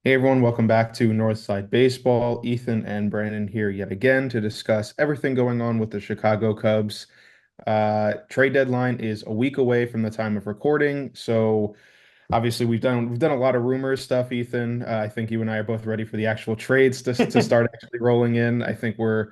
Hey everyone, welcome back to Northside Baseball. Ethan and Brandon here yet again to discuss everything going on with the Chicago Cubs. Trade deadline is a week away from the time of recording, so obviously we've done a lot of rumors stuff, Ethan. I think you and I are both ready for the actual trades to start actually rolling in. I think we're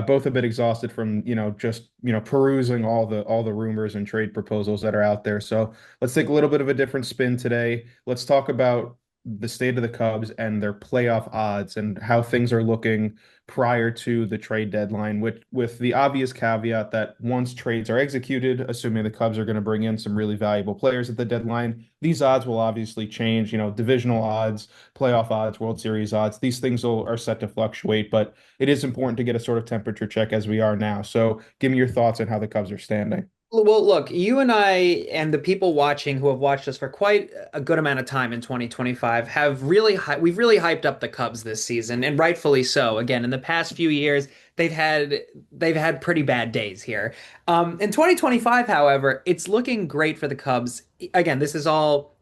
both a bit exhausted from just perusing all the rumors and trade proposals that are out there. So let's take a little bit of a different spin today. Let's talk about the state of the Cubs and their playoff odds and how things are looking prior to the trade deadline, with the obvious caveat that once trades are executed, assuming the Cubs are going to bring in some really valuable players at the deadline, these odds will obviously change. Divisional odds, playoff odds, World Series odds, these things are set to fluctuate, but it is important to get a sort of temperature check as we are now. So give me your thoughts on how the Cubs are standing. Well, look, you and I and the people watching who have watched us for quite a good amount of time in 2025 have we've really hyped up the Cubs this season, and rightfully so. Again, in the past few years, they've had pretty bad days here. In 2025, however, it's looking great for the Cubs. Again, this is all,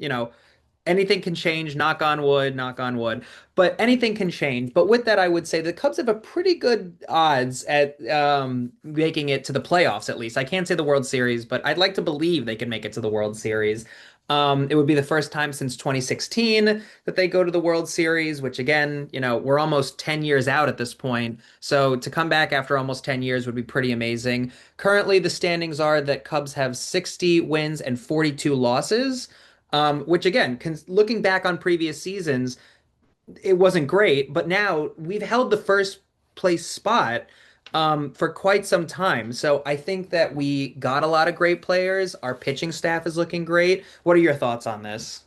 anything can change, knock on wood, knock on wood, but anything can change. But with that, I would say the Cubs have a pretty good odds at making it to the playoffs, at least. I can't say the World Series, but I'd like to believe they can make it to the World Series. It would be the first time since 2016 that they go to the World Series, which again, we're almost 10 years out at this point. So to come back after almost 10 years would be pretty amazing. Currently, the standings are that Cubs have 60 wins and 42 losses. Which again, looking back on previous seasons, it wasn't great, but now we've held the first place spot for quite some time. So I think that we got a lot of great players. Our pitching staff is looking great. What are your thoughts on this?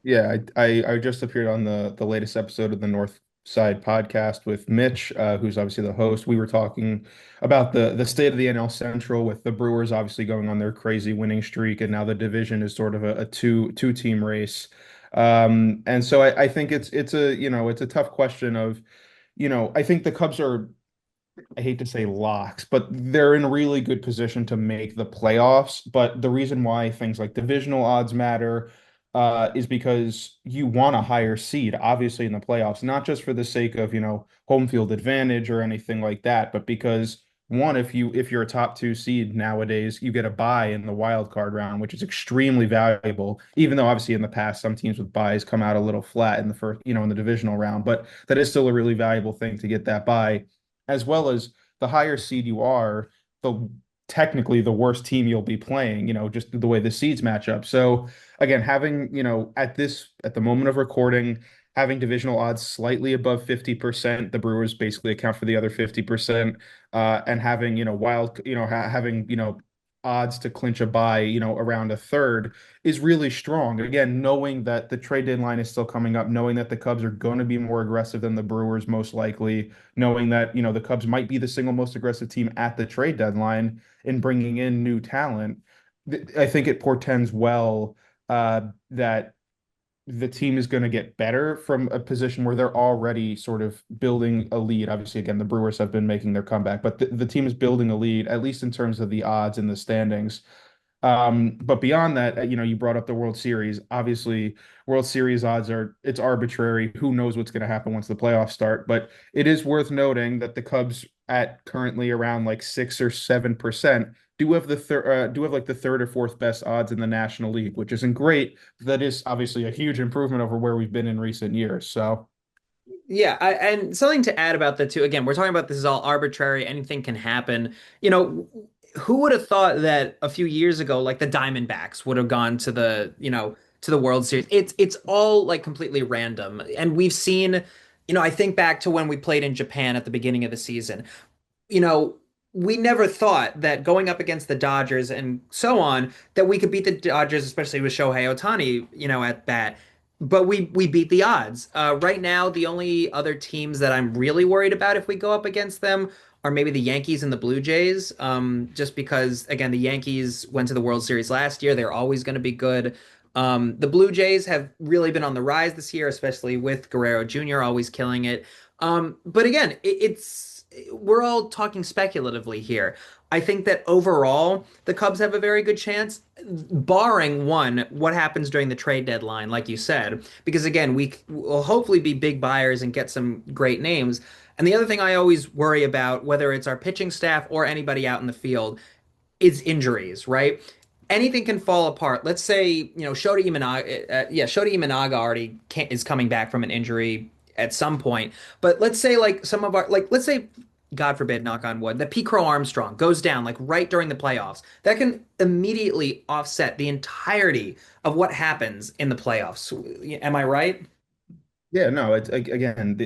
Yeah, I just appeared on the latest episode of the North Side podcast with Mitch, who's obviously the host. We were talking about the state of the NL Central, with the Brewers obviously going on their crazy winning streak, and now the division is sort of a two team race. And so I think it's a tough question of, I think the Cubs are, I hate to say locks, but they're in a really good position to make the playoffs. But the reason why things like divisional odds matter is because you want a higher seed, obviously, in the playoffs, not just for the sake of, home field advantage or anything like that, but because one, if you're a top two seed nowadays, you get a bye in the wild card round, which is extremely valuable, even though obviously in the past some teams with byes come out a little flat in the first, in the divisional round, but that is still a really valuable thing to get that bye, as well as the higher seed you are, the technically the worst team you'll be playing, just the way the seeds match up. So again, having, at the moment of recording, having divisional odds slightly above 50%, the Brewers basically account for the other 50%, and having, having, odds to clinch a bye, around a third is really strong. Again, knowing that the trade deadline is still coming up, knowing that the Cubs are going to be more aggressive than the Brewers most likely, knowing that, the Cubs might be the single most aggressive team at the trade deadline in bringing in new talent, I think it portends well that the team is going to get better from a position where they're already sort of building a lead. Obviously, again, the Brewers have been making their comeback, but the team is building a lead, at least in terms of the odds in the standings. But beyond that, you brought up the World Series. Obviously, World Series odds it's arbitrary. Who knows what's going to happen once the playoffs start? But it is worth noting that the Cubs, at currently around like 6 or 7%, do have like the third or fourth best odds in the National League, which isn't great. That is obviously a huge improvement over where we've been in recent years. So Yeah, and something to add about that too. Again, we're talking about this is all arbitrary. Anything can happen. Who would have thought that a few years ago, like the Diamondbacks would have gone to the World Series? It's all like completely random. And we've seen, I think back to when we played in Japan at the beginning of the season. You know, we never thought that going up against the Dodgers and so on, that we could beat the Dodgers, especially with Shohei Ohtani, at bat. But we beat the odds. Right now, the only other teams that I'm really worried about if we go up against them are maybe the Yankees and the Blue Jays. Just because, again, the Yankees went to the World Series last year. They're always going to be good. The Blue Jays have really been on the rise this year, especially with Guerrero Jr. always killing it. But again, we're all talking speculatively here. I think that overall, the Cubs have a very good chance, barring one, what happens during the trade deadline, like you said, because again, we will hopefully be big buyers and get some great names. And the other thing I always worry about, whether it's our pitching staff or anybody out in the field, is injuries, right? Anything can fall apart. Let's say, Shota Imanaga, Shota Imanaga already is coming back from an injury at some point. But let's say like some of our, like, let's say, God forbid, knock on wood, that Pete Crow Armstrong goes down like right during the playoffs. That can immediately offset the entirety of what happens in the playoffs. Am I right? Yeah, no, it's again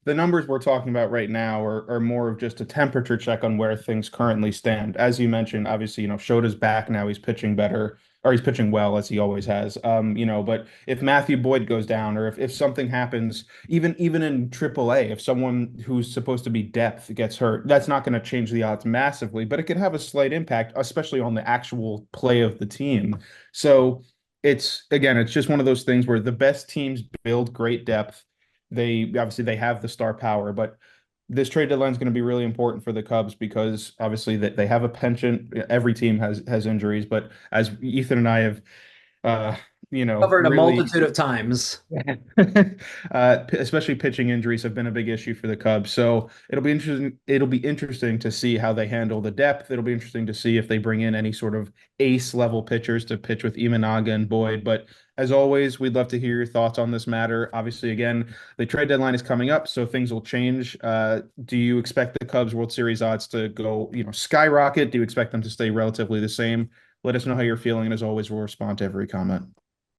the numbers we're talking about right now are more of just a temperature check on where things currently stand. As you mentioned, obviously, Shota's back now, he's pitching better, or he's pitching well as he always has. But if Matthew Boyd goes down, or if something happens, even in AAA, if someone who's supposed to be depth gets hurt, that's not going to change the odds massively, but it could have a slight impact, especially on the actual play of the team. So it's just one of those things where the best teams build great depth. They have the star power, but this trade deadline is going to be really important for the Cubs because obviously that they have a penchant. Every team has injuries, but as Ethan and I have uh Covered a really multitude of times. especially pitching injuries have been a big issue for the Cubs. So it'll be interesting. It'll be interesting to see how they handle the depth. It'll be interesting to see if they bring in any sort of ace level pitchers to pitch with Imanaga and Boyd. But as always, we'd love to hear your thoughts on this matter. Obviously, again, the trade deadline is coming up, so things will change. Do you expect the Cubs World Series odds to go, skyrocket? Do you expect them to stay relatively the same? Let us know how you're feeling, and as always, we'll respond to every comment.